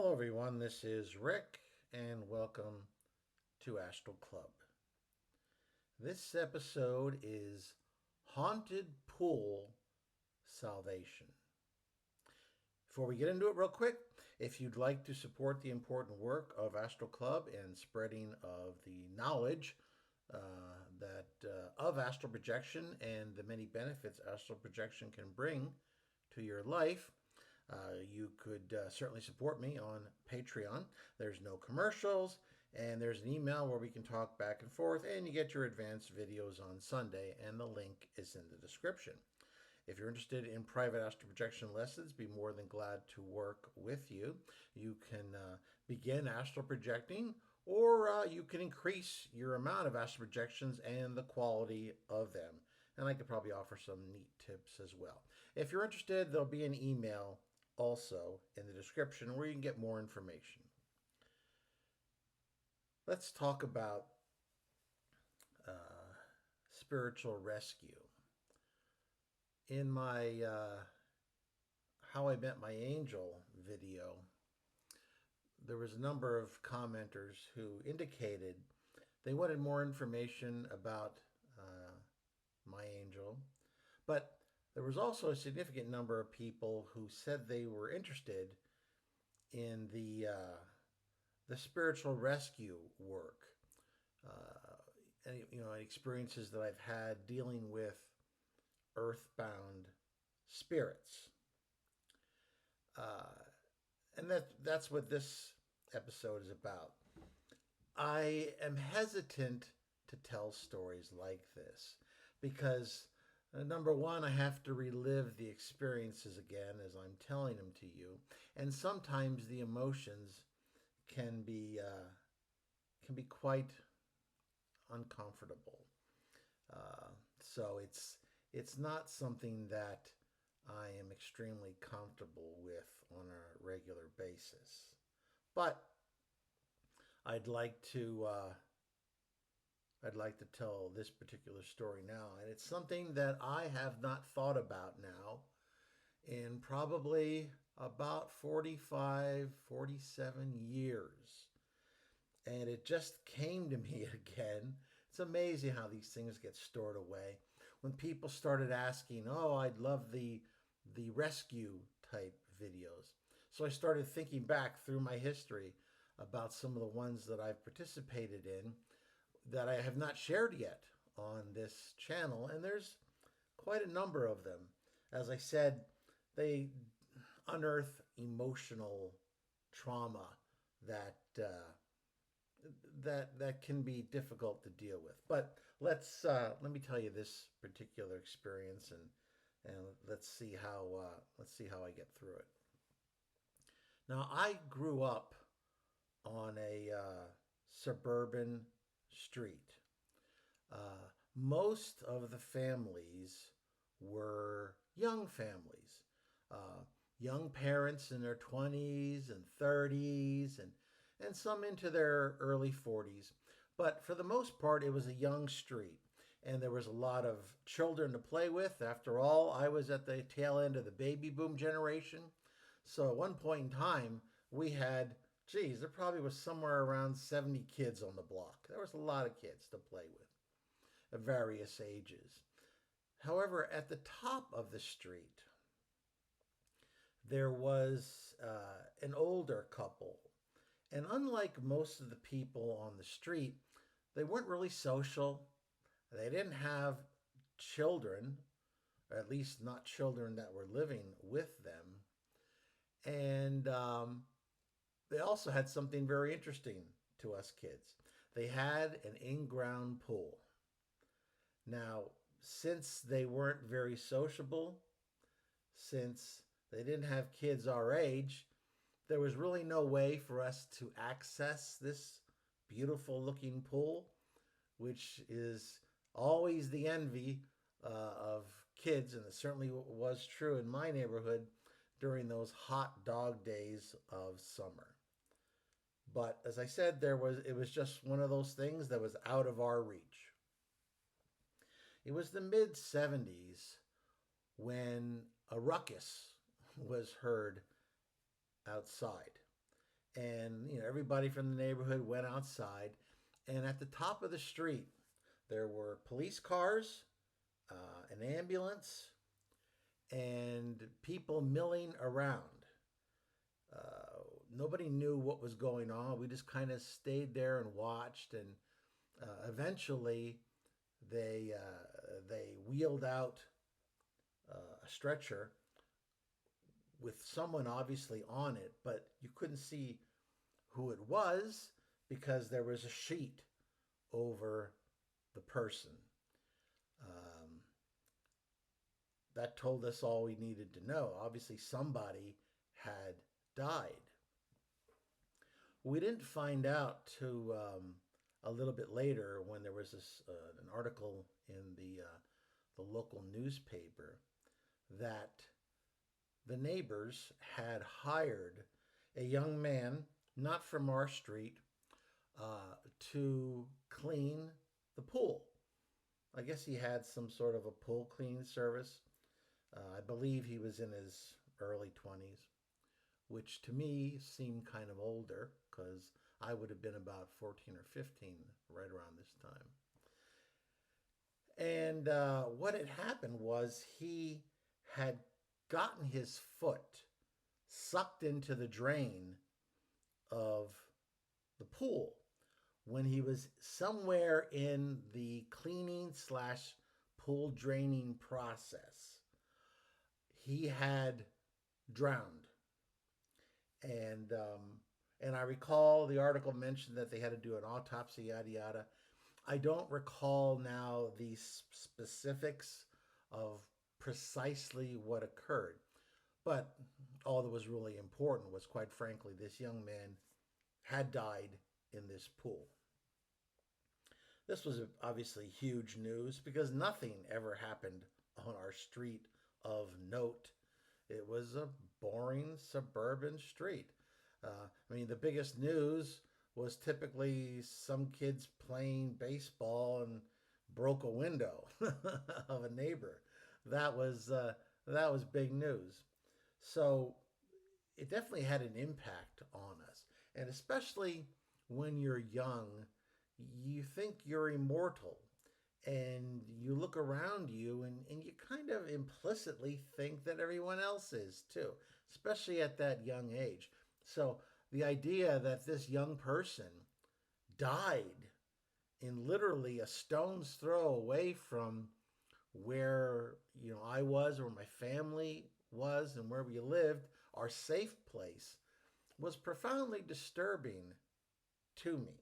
Hello, everyone. This is Rick, and welcome to Astral Club. This episode is Haunted Pool Salvation. Before we get into it, real quick, if you'd like to support the important work of Astral Club and spreading of the knowledge of astral projection and the many benefits astral projection can bring to your life, you could certainly support me on Patreon. There's no commercials, and there's an email where we can talk back and forth, and you get your advanced videos on Sunday, and the link is in the description. If you're interested in private astral projection lessons, be more than glad to work with you. You can begin astral projecting, or you can increase your amount of astral projections and the quality of them. And I could probably offer some neat tips as well. If you're interested, there'll be an email also in the description where you can get more information. Let's talk about spiritual rescue. In my How I Met My Angel video, there was a number of commenters who indicated they wanted more information about my angel, but there was also a significant number of people who said they were interested in the spiritual rescue work, and experiences that I've had dealing with earthbound spirits. And that's what this episode is about. I am hesitant to tell stories like this because, number one, I have to relive the experiences again as I'm telling them to you, and sometimes the emotions can be quite uncomfortable. So it's not something that I am extremely comfortable with on a regular basis. But I'd like to tell this particular story now, and it's something that I have not thought about now in probably about 45, 47 years. And it just came to me again. It's amazing how these things get stored away. When people started asking, "Oh, I'd love the rescue type videos." So I started thinking back through my history about some of the ones that I've participated in that I have not shared yet on this channel, and there's quite a number of them. As I said, they unearth emotional trauma that that can be difficult to deal with. But let me tell you this particular experience, and let's see how I get through it. Now, I grew up on a suburban street. Most of the families were young families, young parents in their 20s and 30s, and some into their early 40s. But for the most part, it was a young street, and there was a lot of children to play with. After all, I was at the tail end of the baby boom generation. So at one point in time, we had, there probably was somewhere around 70 kids on the block. There was a lot of kids to play with of various ages. However, at the top of the street, there was an older couple. And unlike most of the people on the street, they weren't really social. They didn't have children, or at least not children that were living with them. And they also had something very interesting to us kids. They had an in-ground pool. Now, since they weren't very sociable, since they didn't have kids our age, there was really no way for us to access this beautiful looking pool, which is always the envy of kids, and it certainly was true in my neighborhood during those hot dog days of summer. But as I said, it was just one of those things that was out of our reach. It was the mid-70s when a ruckus was heard outside. And everybody from the neighborhood went outside. And at the top of the street, there were police cars, an ambulance, and people milling around. Nobody knew what was going on. We just kind of stayed there and watched, and eventually they wheeled out a stretcher with someone obviously on it, but you couldn't see who it was because there was a sheet over the person. Um, that told us all we needed to know. Obviously, somebody had died. We didn't find out to a little bit later when there was an article in the local newspaper that the neighbors had hired a young man, not from our street, to clean the pool. I guess he had some sort of a pool cleaning service. I believe he was in his early 20s, which to me seemed kind of older because I would have been about 14 or 15 right around this time. And what had happened was he had gotten his foot sucked into the drain of the pool when he was somewhere in the cleaning slash pool draining process. He had drowned, and I recall the article mentioned that they had to do an autopsy, yada yada. I don't recall now the specifics of precisely what occurred, but all that was really important was, quite frankly, this young man had died in this pool. This was obviously huge news because nothing ever happened on our street of note. It was a boring suburban street. I mean, the biggest news was typically some kids playing baseball and broke a window of a neighbor. That was big news. So it definitely had an impact on us, and especially when you're young, you think you're immortal, and you look around you and you kind of implicitly think that everyone else is too, especially at that young age. So the idea that this young person died in literally a stone's throw away from where I was, or my family was, and where we lived, our safe place, was profoundly disturbing to me.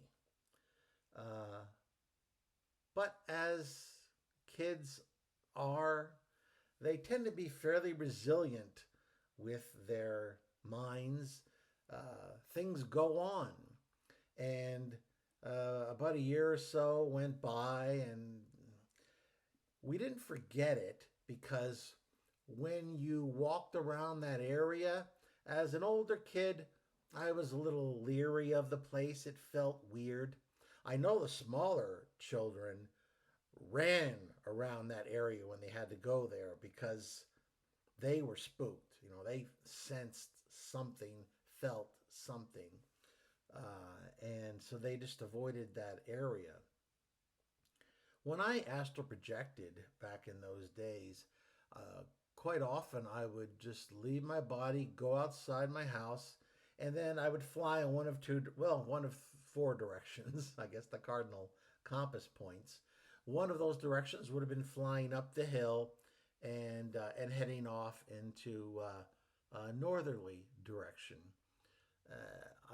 Uh, but as kids are, they tend to be fairly resilient with their minds. Things go on. And about a year or so went by, and we didn't forget it because when you walked around that area, as an older kid, I was a little leery of the place. It felt weird. I know the smaller children ran around that area when they had to go there because they were spooked. They sensed something, felt something. And so they just avoided that area. When I astral projected back in those days, uh, quite often I would just leave my body, go outside my house, and then I would fly in one of four directions, I guess the cardinal compass points. One of those directions would have been flying up the hill and heading off into a northerly direction.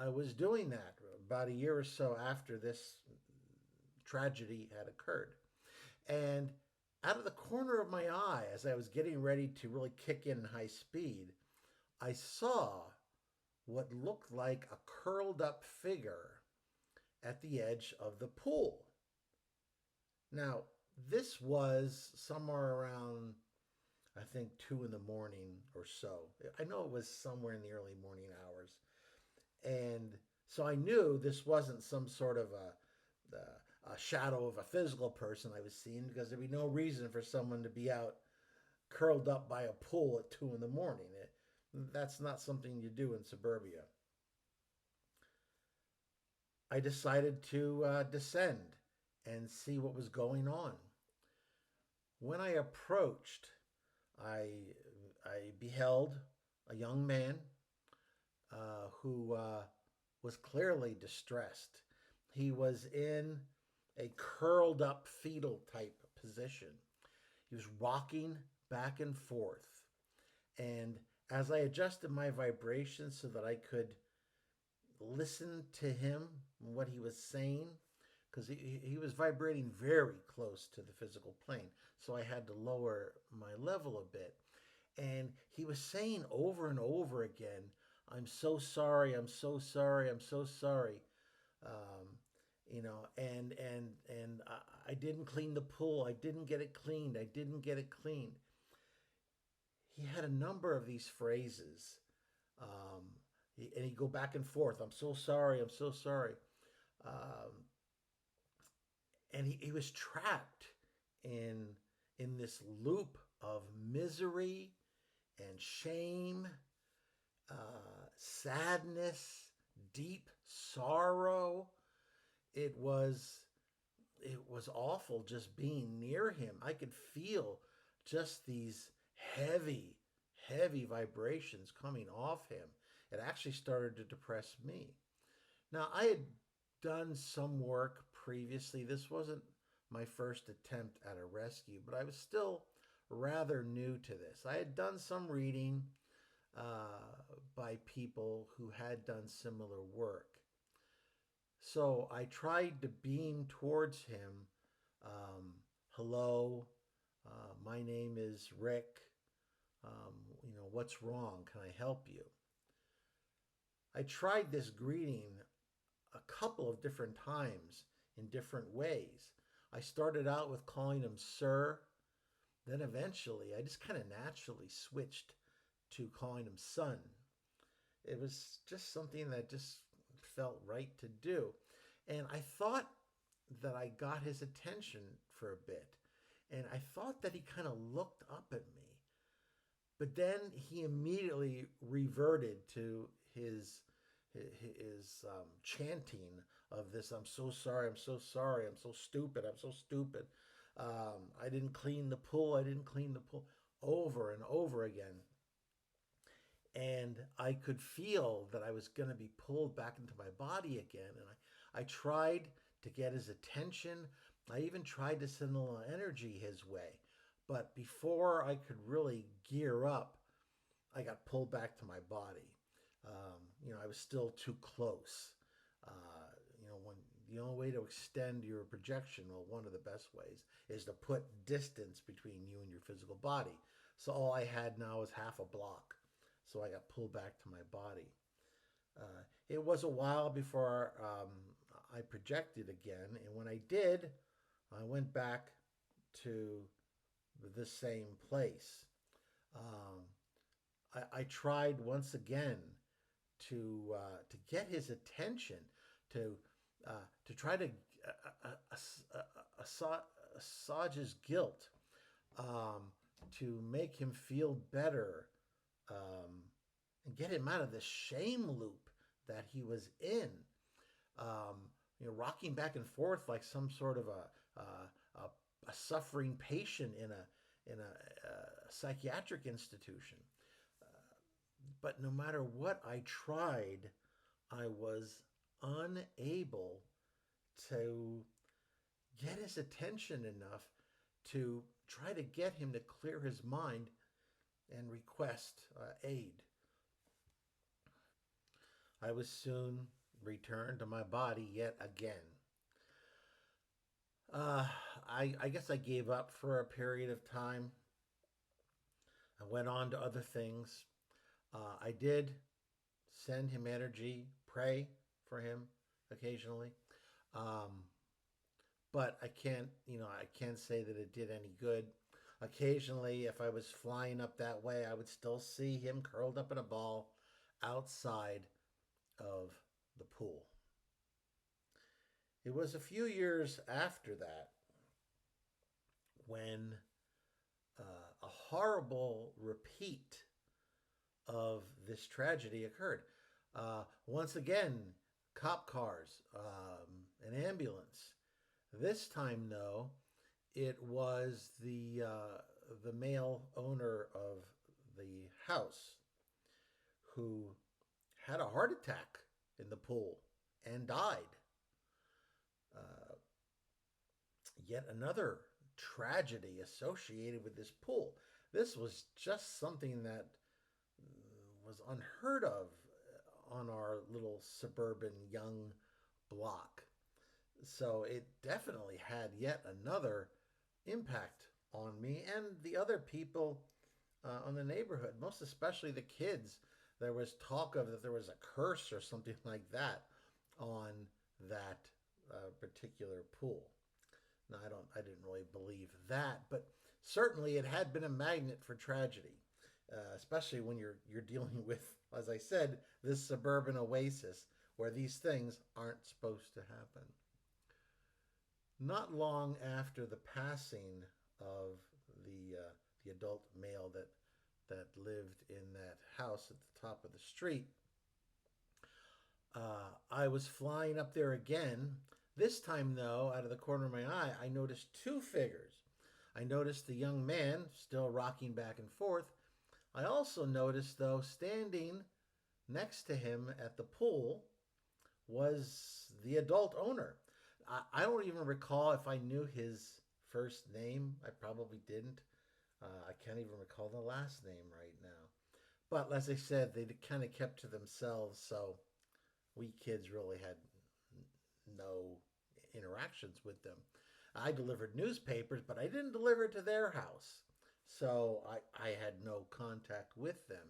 I was doing that about a year or so after this tragedy had occurred. And out of the corner of my eye, as I was getting ready to really kick in high speed, I saw what looked like a curled up figure at the edge of the pool. Now, this was somewhere around, I think, 2 in the morning or so. I know it was somewhere in the early morning hours. And so I knew this wasn't some sort of a shadow of a physical person I was seeing, because there'd be no reason for someone to be out curled up by a pool at 2 in the morning. That's not something you do in suburbia. I decided to descend and see what was going on. When I approached, I, I beheld a young man who was clearly distressed. He was in a curled up fetal type position. He was rocking back and forth. And as I adjusted my vibrations so that I could listen to him, what he was saying, because he was vibrating very close to the physical plane. So I had to lower my level a bit. And he was saying over and over again, I'm so sorry, I'm so sorry, I'm so sorry. Um, and I didn't clean the pool. I didn't get it cleaned. I didn't get it cleaned. He had a number of these phrases, um, and he'd go back and forth. I'm so sorry. I'm so sorry. Um, and he was trapped in this loop of misery and shame, sadness, deep sorrow. It was it was awful just being near him. I could feel just these heavy, heavy vibrations coming off him. It actually started to depress me. Now, I had done some work previously. This wasn't my first attempt at a rescue, but I was still rather new to this. I had done some reading by people who had done similar work. So I tried to beam towards him. Um, Hello, my name is Rick. What's wrong? Can I help you? I tried this greeting a couple of different times in different ways. I started out with calling him sir. Then eventually, I just kind of naturally switched to calling him son. It was just something that just felt right to do. And I thought that I got his attention for a bit. And I thought that he kind of looked up at me. But then he immediately reverted to his chanting of this. I'm so sorry. I'm so sorry. I'm so stupid. I'm so stupid. I didn't clean the pool. I didn't clean the pool over and over again. And I could feel that I was going to be pulled back into my body again. And I tried to get his attention. I even tried to send a little energy his way. But before I could really gear up, I got pulled back to my body. I was still too close. When the only way to extend your projection, well, one of the best ways is to put distance between you and your physical body. So all I had now was half a block. So I got pulled back to my body. It was a while before I projected again, and when I did, I went back to the same place. Um, I tried once again to get his attention, to try to assuage his guilt, um, to make him feel better, um, and get him out of the shame loop that he was in. Rocking back and forth like some sort of a suffering patient in a psychiatric institution. But no matter what I tried, I was unable to get his attention enough to try to get him to clear his mind and request aid. I was soon returned to my body yet again. Uh, I guess I gave up for a period of time. I went on to other things. I did send him energy, pray for him occasionally. Um, but I can't say that it did any good. Occasionally, if I was flying up that way, I would still see him curled up in a ball outside of the pool. It was a few years after that when a horrible repeat of this tragedy occurred. Once again, cop cars, an ambulance. This time, though, it was the male owner of the house who had a heart attack in the pool and died. Uh, Yet another tragedy associated with this pool. This was just something that was unheard of on our little suburban young block. So it definitely had yet another impact on me and the other people on the neighborhood, most especially the kids. There was talk of that there was a curse or something like that on that particular pool. Now I didn't really believe that, but certainly it had been a magnet for tragedy, especially when you're dealing with, as I said, this suburban oasis where these things aren't supposed to happen. Not long after the passing of the adult male that lived in that house at the top of the street, I was flying up there again. This time, though, out of the corner of my eye, I noticed two figures. I noticed the young man still rocking back and forth. I also noticed, though, standing next to him at the pool was the adult owner. I don't even recall if I knew his first name. I probably didn't. I can't even recall the last name right now. But as I said, they kind of kept to themselves, so we kids really had no interactions with them. I delivered newspapers, but I didn't deliver to their house, so I had no contact with them.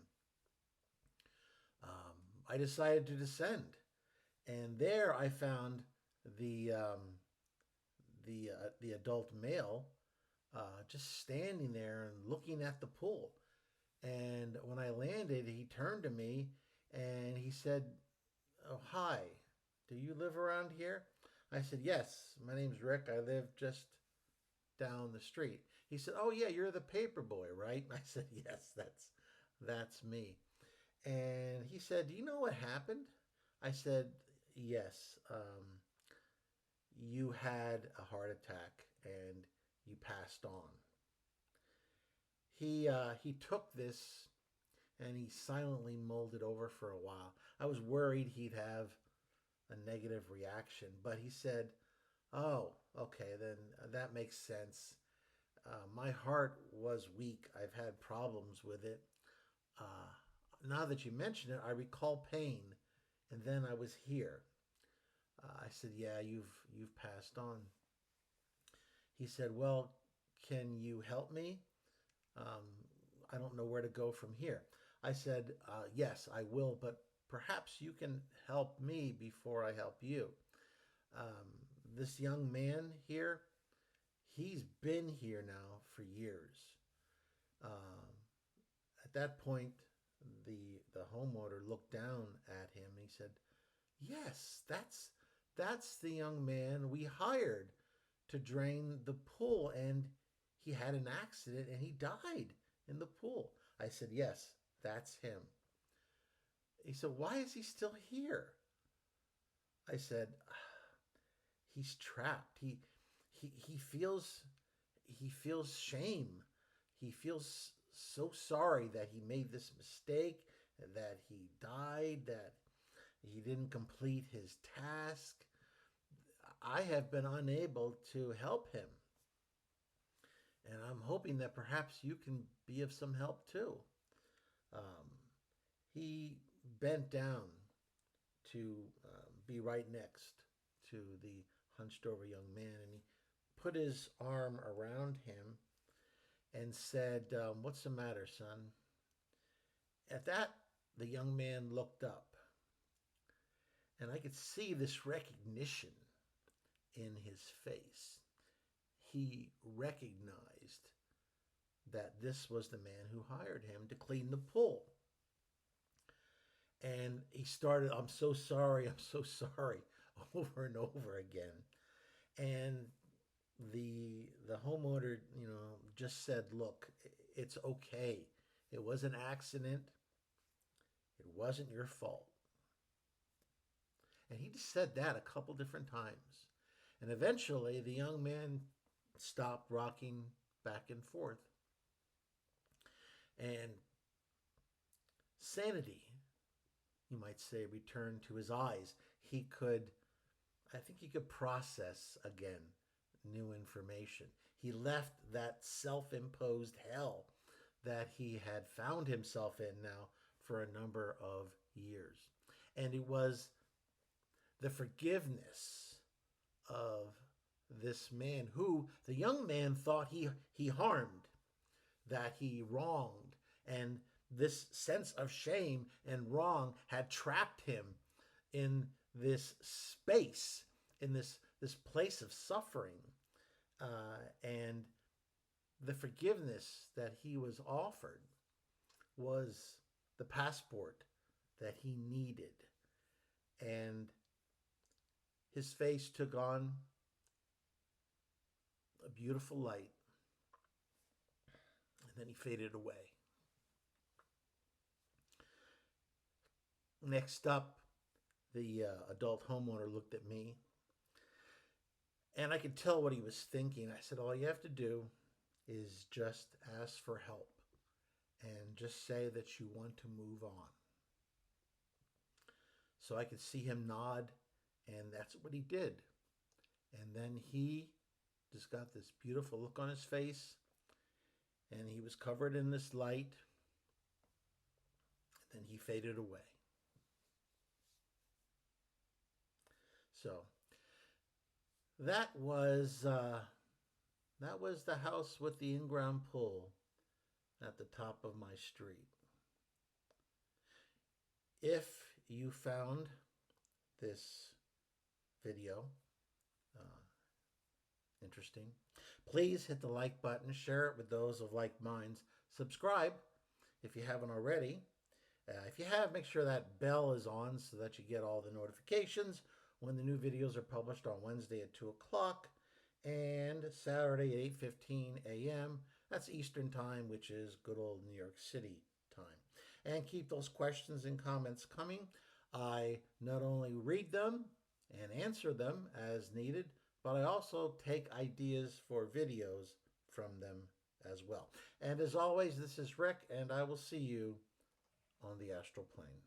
I decided to descend, and there I found the the adult male just standing there and looking at the pool. And when I landed, he turned to me and he said, "Oh, hi, do you live around here?" I said, "Yes, my name's Rick. I live just down the street." He said, "Oh yeah, you're the paper boy, right?" I said, "Yes, that's me." And he said, "Do you know what happened?" I said, "Yes. You had a heart attack and you passed on." He took this and he silently mulled it over for a while. I was worried he'd have a negative reaction, but he said, "Oh, okay, then that makes sense. My heart was weak. I've had problems with it. Uh, Now that you mention it, I recall pain, and then I was here." I said, "Yeah, you've passed on." He said, "Well, can you help me? Um, I don't know where to go from here." I said, "Yes, I will, but perhaps you can help me before I help you. Um, this young man here, he's been here now for years." Um, at that point, the homeowner looked down at him and he said, "Yes, that's the young man we hired to drain the pool, and he had an accident and he died in the pool." I said, "Yes, that's him." He said, "Why is he still here?" I said, "He's trapped. He feels shame. He feels so sorry that he made this mistake, that he died, that he didn't complete his task. I have been unable to help him, and I'm hoping that perhaps you can be of some help too." Um, he bent down to be right next to the hunched over young man, and he put his arm around him and said, "What's the matter, son?" At that, the young man looked up, and I could see this recognition in his face. He recognized that this was the man who hired him to clean the pool. And he started, "I'm so sorry, I'm so sorry," over and over again. And the homeowner, just said, "Look, it's okay. It was an accident. It wasn't your fault." And he said that a couple different times. And eventually, the young man stopped rocking back and forth. And sanity, you might say, returned to his eyes. I think he could process again new information. He left that self imposed hell that he had found himself in now for a number of years. And it was the forgiveness of this man who the young man thought he harmed, that he wronged. And this sense of shame and wrong had trapped him in this space, in this place of suffering. And the forgiveness that he was offered was the passport that he needed. And his face took on a beautiful light, and then he faded away. Next up, the adult homeowner looked at me, and I could tell what he was thinking. I said, all you have to do is just ask for help and just say that you want to move on. So I could see him nod, and that's what he did. And then he just got this beautiful look on his face, and he was covered in this light, and then he faded away. So that was the house with the in-ground pool at the top of my street. If you found this video interesting, please hit the like button, share it with those of like minds, subscribe if you haven't already. If you have, make sure that bell is on so that you get all the notifications when the new videos are published on Wednesday at 2 o'clock and Saturday at 8:15 a.m. That's Eastern Time, which is good old New York City time. And keep those questions and comments coming. I not only read them and answer them as needed, but I also take ideas for videos from them as well. And as always, this is Rick, and I will see you on the astral plane.